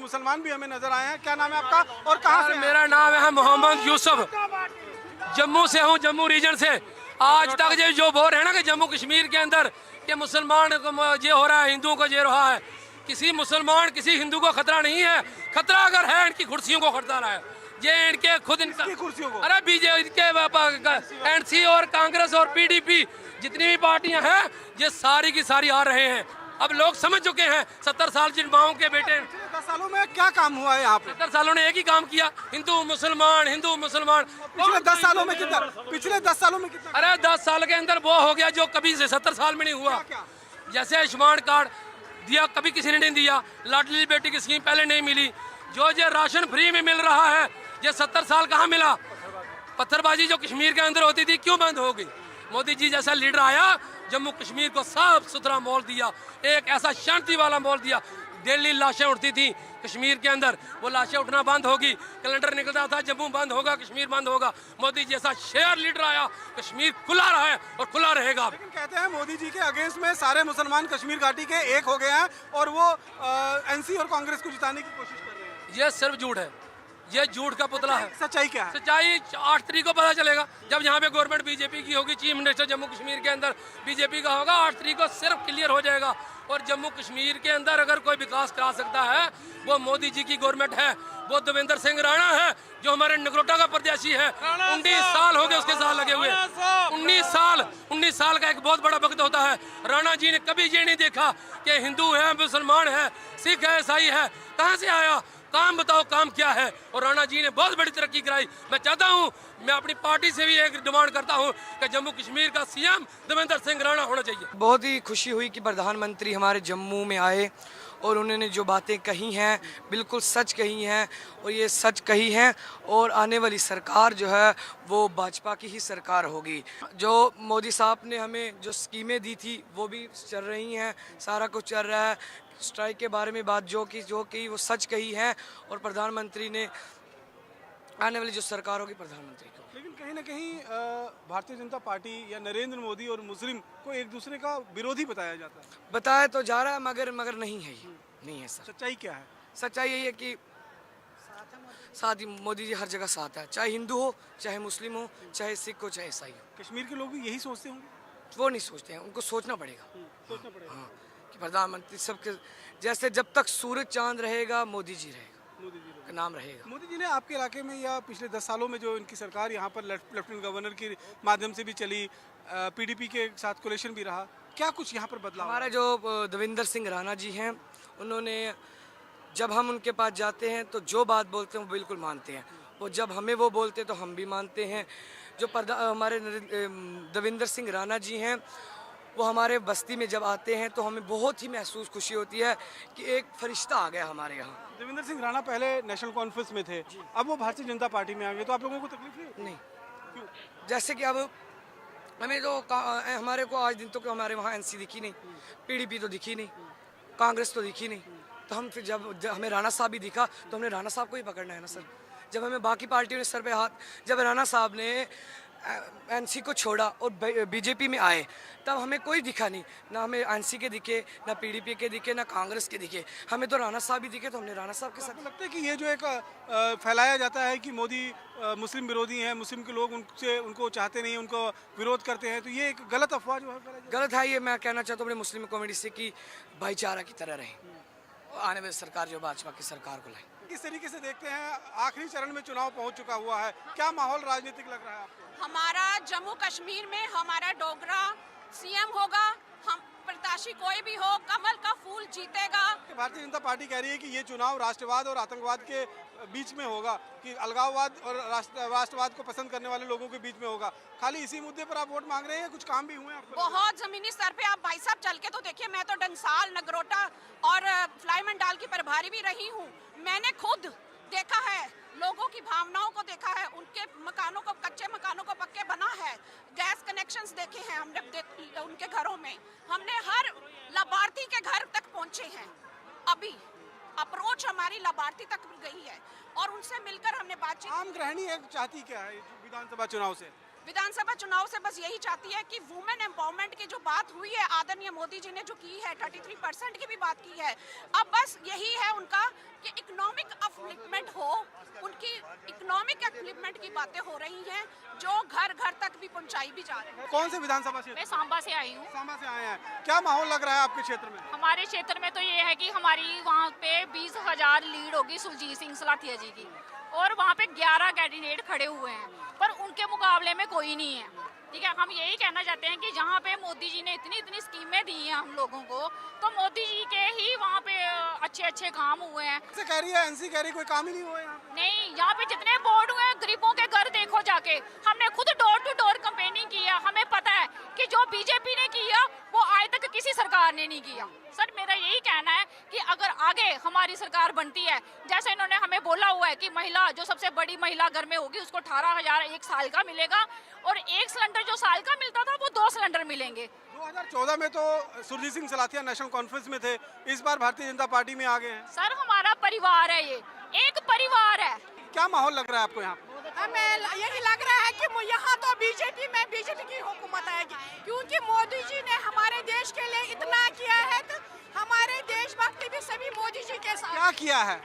मुसलमान भी हमें नजर आए हैं। क्या नाम है आपका और कहाँ से? मेरा नाम है मोहम्मद यूसुफ, जम्मू से हूँ, जम्मू रीजन से। आज तक जो बोल रहे हैं ना कि जम्मू कश्मीर के अंदर कि मुसलमान को ये हो रहा है, हिंदुओं को ये रहा है, किसी मुसलमान किसी हिंदू को खतरा नहीं है। खतरा अगर है इनकी कुर्सियों को खतरा है, ये इनके खुद इनकी कुर्सियों को। अरे बीजेपी के एनसी और कांग्रेस और पीडीपी जितनी भी पार्टियां हैं ये सारी की सारी आ रहे हैं। अब लोग समझ चुके हैं 70 साल जिन माओ के बेटे। 10 सालों में क्या काम हुआ है यहाँ पे? 70 सालों ने एक ही काम किया, हिंदू मुसलमान हिंदू मुसलमान। पिछले 10 सालों में कितना? पिछले 10 सालों में कितना? अरे 10 साल के अंदर वो हो गया जो कभी से 70 साल में नहीं हुआ। क्या? जैसे आयुष्मान कार्ड दिया, कभी किसी ने नहीं दिया। लाडली बेटी की स्कीम पहले नहीं मिली। जो ये राशन फ्री में मिल रहा है ये 70 साल कहाँ मिला? पत्थरबाजी जो कश्मीर के अंदर होती थी क्यों बंद हो गई? मोदी जी जैसा लीडर आया, जम्मू कश्मीर को साफ सुथरा माहौल दिया, एक ऐसा शांति वाला माहौल दिया। डेली लाशें उठती थी कश्मीर के अंदर, वो लाशें उठना बंद होगी। कैलेंडर निकलता था जम्मू बंद होगा, कश्मीर बंद होगा। मोदी जैसा शेयर लीडर आया, कश्मीर खुला रहा है और खुला रहेगा। लेकिन कहते हैं मोदी जी के अगेंस्ट में सारे मुसलमान कश्मीर घाटी के एक हो गए हैं और वो एनसी और कांग्रेस को जिताने की कोशिश कर रहे हैं। ये सिर्फ झूठ है, ये झूठ का पुतला है। सच्चाई क्या है? सच्चाई 8 तारीख को पता चलेगा, जब यहाँ पे गवर्नमेंट बीजेपी की होगी, चीफ मिनिस्टर जम्मू कश्मीर के अंदर बीजेपी का होगा। 8 तारीख को सिर्फ क्लियर हो जाएगा। और जम्मू कश्मीर के अंदर अगर कोई विकास करा सकता है वो मोदी जी की गवर्नमेंट है, वो देवेंद्र सिंह राणा है जो हमारे नगरोटा का प्रत्याशी है। 19 साल हो गए उसके साथ लगे हुए। 19 साल का एक बहुत बड़ा वक्त होता है। राणा जी ने कभी ये नहीं देखा कि हिंदू है, मुसलमान है, सिख है, ईसाई है। कहाँ से आया? काम बताओ, काम क्या है? और राणा जी ने बहुत बड़ी तरक्की कराई। मैं चाहता हूँ, मैं अपनी पार्टी से भी एक डिमांड करता हूँ कि जम्मू कश्मीर का सीएम देवेंद्र सिंह राणा होना चाहिए। बहुत ही खुशी हुई कि प्रधानमंत्री हमारे जम्मू में आए और उन्होंने जो बातें कही हैं बिल्कुल सच कही हैं और ये सच कही हैं। और आने वाली सरकार जो है वो भाजपा की ही सरकार होगी। जो मोदी साहब ने हमें जो स्कीमें दी थी वो भी चल रही हैं, सारा कुछ चल रहा है। स्ट्राइक के बारे में बात जो कि वो सच कही है और प्रधानमंत्री ने आने वाली जो सरकार होगी प्रधानमंत्री को। लेकिन कहीं ना कहीं भारतीय जनता पार्टी या नरेंद्र मोदी और मुस्लिम को एक दूसरे का विरोधी बताया जाता है। बताया तो जा रहा है मगर नहीं है, ये नहीं है सर। सच्चाई क्या है? सच्चाई यही है कि साथ ही मोदी जी हर जगह साथ है, चाहे हिंदू हो, चाहे मुस्लिम हो, चाहे सिख हो, चाहे ईसाई हो। कश्मीर के लोग भी यही सोचते होंगे? वो नहीं सोचते हैं, उनको सोचना पड़ेगा। सोचना पड़ेगा। हाँ, कि प्रधानमंत्री सबके जैसे जब तक सूरज चांद रहेगा मोदी जी रहेगा, मोदी जी का नाम रहेगा। मोदी जी ने आपके इलाके में या पिछले 10 सालों में जो इनकी सरकार यहाँ पर लेफ्टिनेंट गवर्नर के माध्यम से भी चली, पीडीपी के साथ कोलेशन भी रहा, क्या कुछ यहाँ पर बदलाव? हमारे जो देवेंद्र सिंह राणा जी हैं उन्होंने, जब हम उनके पास जाते हैं तो जो बात बोलते हैं वो बिल्कुल मानते हैं। वो जब हमें वो बोलते तो हम भी मानते हैं। जो हमारे देवेंद्र सिंह राणा जी हैं वो हमारे बस्ती में जब आते हैं तो हमें बहुत ही महसूस खुशी होती है कि एक फरिश्ता आ गया हमारे यहाँ। देवेंद्र सिंह राणा पहले नेशनल कॉन्फ्रेंस में थे, अब वो भारतीय जनता पार्टी में आ गए, तो आप लोगों को तकलीफ नहीं, क्यों? जैसे कि अब हमें तो हमारे को आज दिन तो हमारे वहाँ एनसी दिखी नहीं, पीडीपी तो दिखी नहीं, कांग्रेस तो दिखी नहीं, तो हम फिर जब हमें राणा साहब भी दिखा तो हमने राणा साहब को ही पकड़ना है ना सर। जब हमें बाकी पार्टियों ने सर पे हाथ, जब राणा साहब ने एनसी को छोड़ा और बीजेपी में आए तब हमें कोई दिखा नहीं, ना हमें एनसी के दिखे, ना पीडीपी के दिखे, ना कांग्रेस के दिखे, हमें तो राणा साहब ही दिखे, तो हमने राणा साहब के साथ। लगता है कि ये जो एक फैलाया जाता है कि मोदी मुस्लिम विरोधी हैं, मुस्लिम के लोग उनको चाहते नहीं, उनको विरोध करते हैं, तो ये एक गलत अफवाह जो है गलत है। ये मैं कहना चाहता हूँ अपने मुस्लिम कम्युनिटी से कि भाईचारा की तरह रहे, आने वाली सरकार जो भाजपा की सरकार को लाए। किस तरीके से देखते हैं, आखिरी चरण में चुनाव पहुंच चुका हुआ है, क्या माहौल राजनीतिक लग रहा है आपको? हमारा जम्मू कश्मीर में हमारा डोगरा सीएम होगा, हम प्रत्याशी कोई भी हो, कमल का फूल जीतेगा। भारतीय जनता पार्टी कह रही है कि ये चुनाव राष्ट्रवाद और आतंकवाद के बीच में होगा, कि अलगाववाद और राष्ट्रवाद को पसंद करने वाले लोगों के बीच में होगा। खाली इसी मुद्दे पर आप वोट मांग रहे हैं, कुछ काम भी हुए आपको? बहुत जमीनी स्तर पे आप भाई साहब चल के तो देखिए, मैं तो डंसाल, नगरोटा और फ्लाई मंडाल की प्रभारी भी रही हूँ। मैंने खुद देखा है, लोगों की भावनाओं को देखा है, उनके मकानों को, कच्चे मकानों को पक्के बना है, गैस कनेक्शंस देखे हैं हमने उनके घरों में, हमने हर लाभार्थी के घर तक पहुंचे हैं। अभी अप्रोच हमारी लाभार्थी तक गई है और उनसे मिलकर हमने बातचीत। आम गृहिणी एक चाहती क्या है विधानसभा चुनाव से? विधानसभा चुनाव से बस यही चाहती है कि वुमेन एम्पावरमेंट की जो बात हुई है, आदरणीय मोदी जी ने जो की है, 33% की भी बात की है, अब बस यही है उनका कि बातें हो रही हैं जो घर घर तक भी पहुंचाई भी जा रही है। कौन से विधानसभा क्षेत्र? मैं सांबा से आई हूँ। सांबा से आए हैं, क्या माहौल लग रहा है आपके क्षेत्र में? हमारे क्षेत्र में तो ये है कि हमारी वहाँ पे 20,000 लीड होगी सुरजीत सिंह सलाथिया जी की, और वहाँ पे 11 कैंडिडेट खड़े हुए हैं, पर उनके मुकाबले में कोई नहीं है। ठीक है, हम यही कहना चाहते हैं कि जहाँ पे मोदी जी ने इतनी स्कीमें दी हैं हम लोगों को, तो मोदी जी के ही वहाँ पे अच्छे काम हुए हैं। से कह रही है, एनसी कह रही है कोई काम ही नहीं हुआ यहाँ। नहीं, यहाँ पे जितने बोर्ड हुए हैं, गरीबों के घर देखो जाके। हमने खुद डोर टू डोर कैंपेनिंग की है, हमें पता है कि जो बीजेपी ने किया वो आज तक किसी सरकार ने नहीं किया। सर, मेरा यही कहना है कि अगर आगे हमारी सरकार बनती है, जैसे इन्होंने हमें बोला हुआ है कि महिला जो सबसे बड़ी महिला घर में होगी उसको 18,000 एक साल का मिलेगा, और एक सिलेंडर जो साल का मिलता था वो 2 सिलेंडर मिलेंगे। 2014 में तो सुरजीत सिंह सलाथिया नेशनल कॉन्फ्रेंस में थे, इस बार भारतीय जनता पार्टी में आ गए हैं। सर, हमारा परिवार है, ये एक परिवार है। क्या माहौल लग रहा है आपको यहाँ? हमें यही लग रहा है कि यहाँ तो बीजेपी की हुकूमत आएगी, क्योंकि मोदी जी ने हमारे देश के लिए इतना किया है, तो हमारे देशभक्ति भी सभी मोदी जी के साथ। क्या किया है?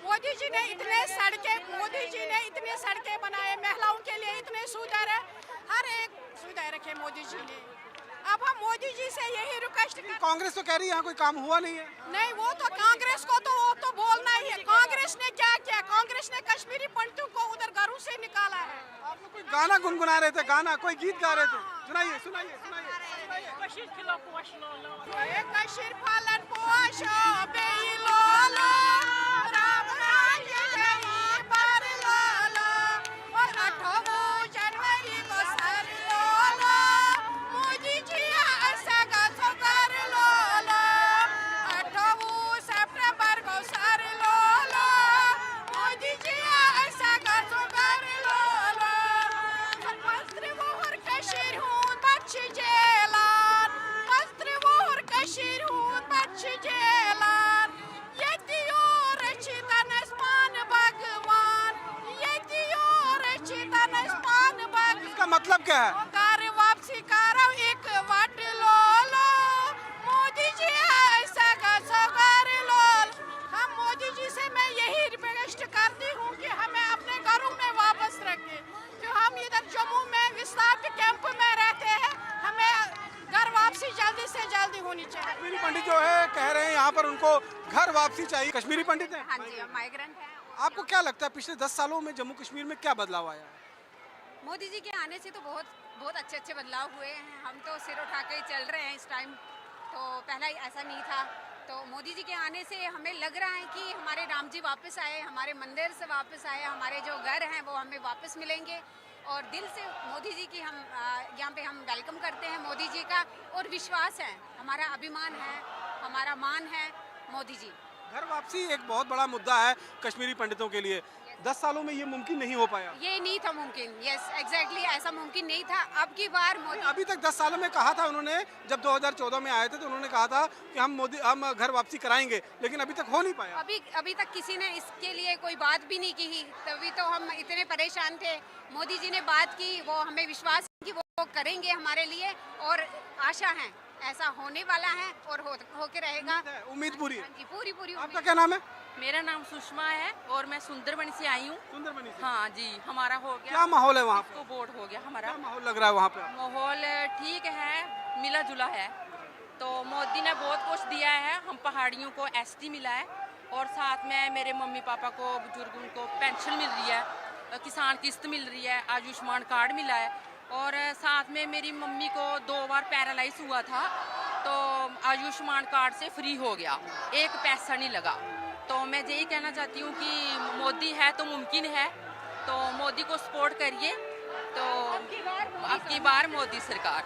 मोदी जी ने इतने सड़कें बनाए, महिलाओं के लिए इतने सुविधा है, हर एक सुविधा रखे मोदी जी ने। अब हम मोदी जी से यही रिक्वेस्ट करते हैं। कांग्रेस तो कह रही है यहाँ कोई काम हुआ नहीं है। नहीं, वो तो कांग्रेस को तो वो तो बोलना ही है। कांग्रेस ने क्या किया? कांग्रेस ने कश्मीरी पंडितों को उधर घरों से निकाला है। आप लोग कोई गाना गुनगुना रहे थे, गाना कोई गीत गा रहे थे, सुनाइए सुनाइए सुनाइए। कशीर फालन पोशो बेलोलो राम राज्य जय पर लोलो, और 8 जनवरी को सर लोलो मोदी जी ऐसा गाथो कर लोलो, 8 सितंबर को सर लोलो मोदी जी ऐसा गाथो कर लोलो, मंत्री मोहर कशीर हूँ बच्ची जेलान, मंत्री मोहर कशीर हूँ बच्ची जेलान, यदियो रचितन स्मान भगवान, यदियो रचितन स्मान भगवान। इसका मतलब क्या है? कार्य वापसी करो एक वाट लोलो मोदी जी ऐसा कसो कर लोल। हम मोदी जी से मैं यही रिक्वेस्ट करती हूँ कि हमें अपने घरों में वापस रखें, जो हम इधर जम्मू में विस्तार के कैंप में रहते हैं, हमें घर वापसी जल्दी से जल्दी होनी चाहिए। कश्मीरी पंडित जो है कह रहे हैं यहाँ पर उनको घर वापसी चाहिए। कश्मीरी पंडित हैं? हाँ जी, माइग्रेंट है। आपको क्या लगता है पिछले 10 सालों में जम्मू कश्मीर में क्या बदलाव आया है? मोदी जी के आने से तो बहुत अच्छे बदलाव हुए हैं। हम तो सिर उठा के चल रहे हैं इस टाइम, तो पहला ऐसा नहीं था। तो मोदी जी के आने से हमें लग रहा है कि हमारे राम जी वापस आए, हमारे मंदिर से वापस आए, हमारे जो घर हैं वो हमें वापस मिलेंगे, और दिल से मोदी जी की हम यहाँ पे हम वेलकम करते हैं मोदी जी का, और विश्वास है, हमारा अभिमान है, हमारा मान है मोदी जी। घर वापसी एक बहुत बड़ा मुद्दा है कश्मीरी पंडितों के लिए। 10 सालों में ये मुमकिन नहीं हो पाया। ये नहीं था मुमकिन, यस एग्जैक्टली, ऐसा मुमकिन नहीं था। अब की बार मोदी अभी तक 10 सालों में कहा था उन्होंने, जब 2014 में आए थे तो उन्होंने कहा था कि हम घर वापसी कराएंगे, लेकिन अभी तक हो नहीं पाया। अभी तक किसी ने इसके लिए कोई बात भी नहीं की, तभी तो हम इतने परेशान थे। मोदी जी ने बात की, वो हमें विश्वास है कि वो करेंगे हमारे लिए, और आशा है ऐसा होने वाला है और होके रहेगा। उम्मीद पूरी है? हाँ जी, पूरी आपका क्या नाम है? मेरा नाम सुषमा है और मैं सुंदरबनी से आई हूँ। सुंदरबनी से? हाँ जी, हमारा हो गया। क्या माहौल है वहाँ पे? तो वोट हो गया हमारा। क्या माहौल लग रहा है वहाँ पे? माहौल ठीक है, मिला जुला है। तो मोदी ने बहुत कुछ दिया है, हम पहाड़ियों को एसटी मिला है, और साथ में मेरे मम्मी पापा को, बुजुर्गों को पेंशन मिल रही है, किसान किस्त मिल रही है, आयुष्मान कार्ड मिला है, और साथ में मेरी मम्मी को 2 बार पैरालाइज हुआ था, तो आयुष्मान कार्ड से फ्री हो गया, 1 पैसा नहीं लगा। तो मैं यही कहना चाहती हूँ कि मोदी है तो मुमकिन है, तो मोदी को सपोर्ट करिए, तो अब की बार मोदी सरकार।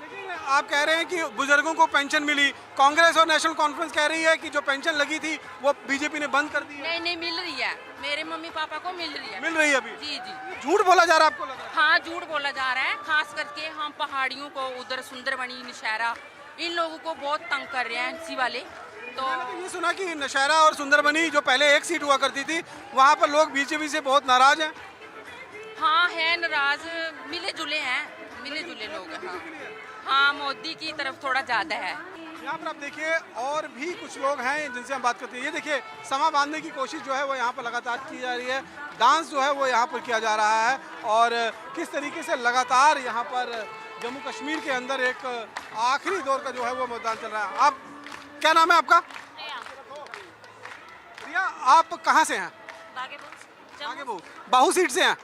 लेकिन आप कह रहे हैं कि बुजुर्गों को पेंशन मिली, कांग्रेस और नेशनल कॉन्फ्रेंस कह रही है कि जो पेंशन लगी थी वो बीजेपी ने बंद कर दी है। नहीं, मिल रही है, मेरे मम्मी पापा को मिल रही है। मिल रही है अभी? जी। झूठ बोला जा रहा है आपको लग रहा है? हाँ, झूठ बोला जा रहा है, खास करके हम पहाड़ियों को, उधर सुंदरबनी, नौशहरा, इन लोगों को बहुत तंग कर रहे हैं एनसी वाले। तो मैंने तो ये सुना कि नौशहरा और सुंदरबनी जो पहले एक सीट हुआ करती थी, वहाँ पर लोग बीजेपी से बहुत नाराज हैं। हाँ, है नाराज, मिले जुले लोग हैं। हाँ, मोदी की तरफ थोड़ा ज़्यादा है। यहाँ पर आप देखिए और भी कुछ लोग हैं जिनसे हम बात करते हैं। ये देखिए समा बांधने की कोशिश जो है वो यहाँ पर लगातार की जा रही है, डांस जो है वो यहाँ पर किया जा रहा है और किस तरीके से लगातार यहाँ पर जम्मू कश्मीर के अंदर एक आखिरी दौर का जो है वो मतदान चल रहा है। आप क्या नाम है आपका? रिया, आप कहाँ से हैं? बाहू सीट से हैं।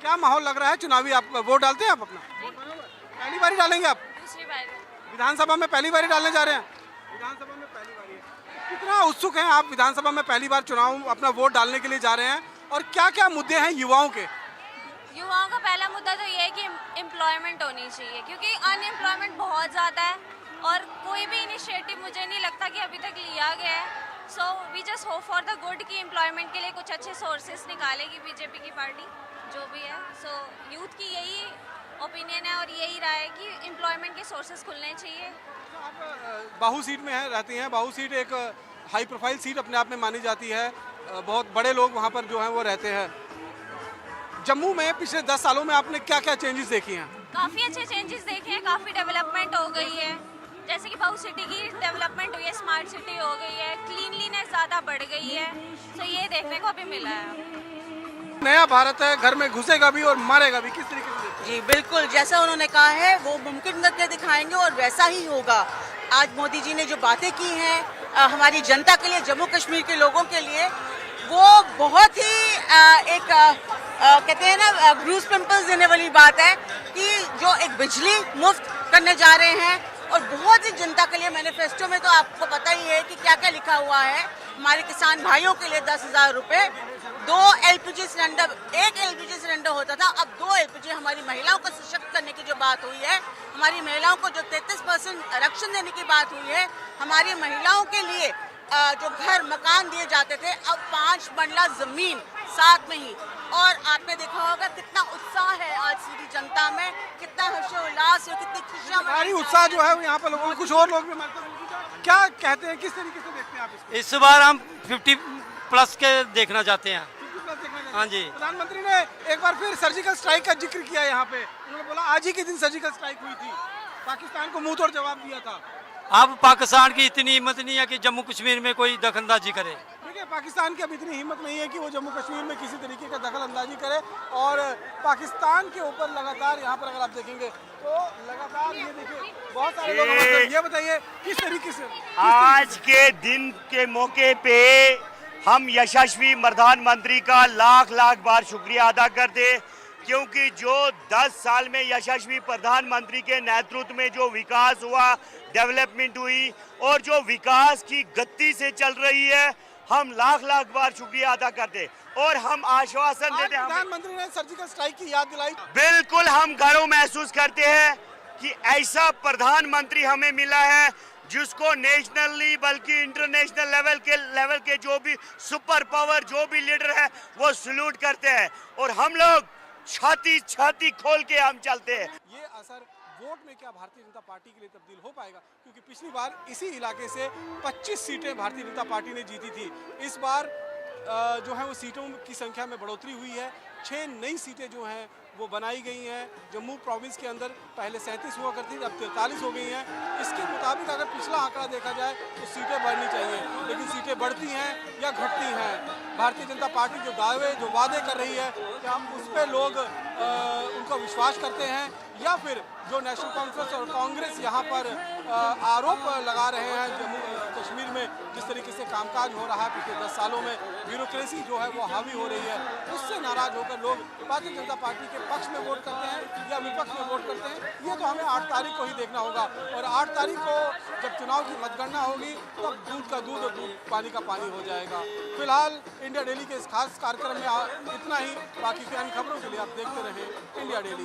क्या माहौल लग रहा है चुनावी? आप वोट डालते हैं आप अपना? पहली बारी डालेंगे आप? दूसरी बार विधानसभा में पहली बारी डालने जा रहे हैं? विधानसभा में पहली बारी है। कितना उत्सुक हैं आप विधानसभा में पहली बार चुनाव अपना वोट डालने के लिए जा रहे हैं और क्या क्या मुद्दे हैं युवाओं के? युवाओं का पहला मुद्दा तो ये है कि एम्प्लॉयमेंट होनी चाहिए, क्योंकि अनएम्प्लॉयमेंट बहुत ज़्यादा है और कोई भी इनिशिएटिव मुझे नहीं लगता कि अभी तक लिया गया है। So we just hope for the good कि एम्प्लॉयमेंट के लिए कुछ अच्छे सोर्सेस निकालेगी बीजेपी की पार्टी जो भी है। सो यूथ की यही ओपिनियन है और यही राय है कि एम्प्लॉयमेंट के सोर्सेस खुलने चाहिए। आप बाहू सीट में हैं, रहती हैं। बाहू सीट एक हाई प्रोफाइल सीट अपने आप में मानी जाती है, बहुत बड़े लोग वहाँ पर जो हैं वो रहते हैं। जम्मू में पिछले 10 सालों में आपने क्या क्या चेंजेस देखी हैं? काफ़ी अच्छे चेंजेस देखे हैं, काफ़ी डेवलपमेंट हो गई है। जैसे कि बाहू सिटी की डेवलपमेंट हुई है, स्मार्ट सिटी हो गई है, क्लीनलीनेस ज़्यादा बढ़ गई है। तो ये देखने को अभी मिला है। नया भारत है, घर में घुसेगा भी और मारेगा भी, किस तरीके से? जी बिल्कुल, जैसा उन्होंने कहा है वो मुमकिन करके दिखाएंगे और वैसा ही होगा। आज मोदी जी ने जो बातें की हैं हमारी जनता के लिए, जम्मू कश्मीर के लोगों के लिए, वो बहुत ही कहते हैं ना ब्रूस पिंपल्स देने वाली बात है कि जो एक बिजली मुफ्त करने जा रहे हैं और बहुत ही जनता के लिए। मैनिफेस्टो में तो आपको पता ही है कि क्या क्या लिखा हुआ है। हमारे किसान भाइयों के लिए 10,000 रुपये, 2 LPG सिलेंडर, 1 LPG सिलेंडर होता था, अब 2 LPG। हमारी महिलाओं को सशक्त करने की जो बात हुई है, हमारी महिलाओं को जो 33% आरक्षण देने की बात हुई है, हमारी महिलाओं के लिए जो घर मकान दिए जाते थे, अब 5 बंगला जमीन साथ में ही। और आपने देखा होगा कितना उत्साह है आज पूरी जनता में, कितना हर्षोल्लास और कितनी खुशियाँ। भारी उत्साह जो है वो यहाँ पर लोगों को, कुछ और लोग भी क्या कहते हैं, किस तरीके से देखते हैं आप इसको? इस बार हम 50+ के देखना चाहते हैं। हाँ जी। प्रधानमंत्री ने एक बार फिर सर्जिकल स्ट्राइक का जिक्र किया यहाँ पे। उन्होंने बोला आज ही के दिन सर्जिकल स्ट्राइक हुई थी, पाकिस्तान को मुंह तोड़ जवाब दिया था। अब पाकिस्तान की इतनी हिम्मत नहीं है कि जम्मू कश्मीर में कोई दखलंदाजी करे। देखिए पाकिस्तान की अब इतनी हिम्मत नहीं है कि वो जम्मू कश्मीर में किसी तरीके का दखल अंदाजी करे और पाकिस्तान के ऊपर लगातार यहाँ पर अगर आप देखेंगे तो लगातार ये देखिए बहुत सारे लोग। ये बताइए किस तरीके से आज के दिन के मौके पे हम यशस्वी प्रधानमंत्री का लाख लाख बार शुक्रिया अदा करते, क्योंकि जो 10 साल में यशस्वी प्रधानमंत्री के नेतृत्व में जो विकास हुआ, डेवलपमेंट हुई और जो विकास की गति से चल रही है, हम लाख लाख बार शुक्रिया अदा करते और हम आश्वासन देते हैं। प्रधानमंत्री ने सर्जिकल स्ट्राइक की याद दिलाई। बिल्कुल हम गर्व महसूस करते हैं कि ऐसा प्रधानमंत्री हमें मिला है जिसको नेशनली बल्कि इंटरनेशनल लेवल के जो भी सुपर पावर, जो भी लीडर है, वो सल्यूट करते हैं और हम लोग छाती खोल के हम चलते हैं। ये असर वोट में क्या भारतीय जनता पार्टी के लिए तब्दील हो पाएगा? क्योंकि पिछली बार इसी इलाके से 25 सीटें भारतीय जनता पार्टी ने जीती थी। इस बार जो है वो सीटों की संख्या में बढ़ोतरी हुई है। 6 नई सीटें जो हैं वो बनाई गई हैं। जम्मू प्रोविंस के अंदर पहले 37 हुआ करती थी, अब 43 हो गई हैं। इसके मुताबिक अगर पिछला आंकड़ा देखा जाए तो सीटें बढ़नी चाहिए, लेकिन सीटें बढ़ती हैं या घटती हैं? भारतीय जनता पार्टी जो वादे कर रही है, क्या उस पर लोग उनका विश्वास करते हैं या फिर जो नेशनल कॉन्फ्रेंस और कांग्रेस यहाँ पर आरोप लगा रहे हैं जम्मू कश्मीर में जिस तरीके से कामकाज हो रहा है पिछले 10 सालों में, ब्यूरोक्रेसी जो है वो हावी हो रही है, उससे नाराज होकर लोग भारतीय जनता पार्टी के पक्ष में वोट करते हैं या विपक्ष में वोट करते हैं? ये तो हमें 8 तारीख को ही देखना होगा। और 8 तारीख को जब चुनाव की मतगणना होगी तब दूध का दूध और पानी का पानी हो जाएगा। फिलहाल इंडिया डेली के इस खास कार्यक्रम में इतना ही। बाकी की अन्य खबरों के लिए आप देखते रहें इंडिया डेली।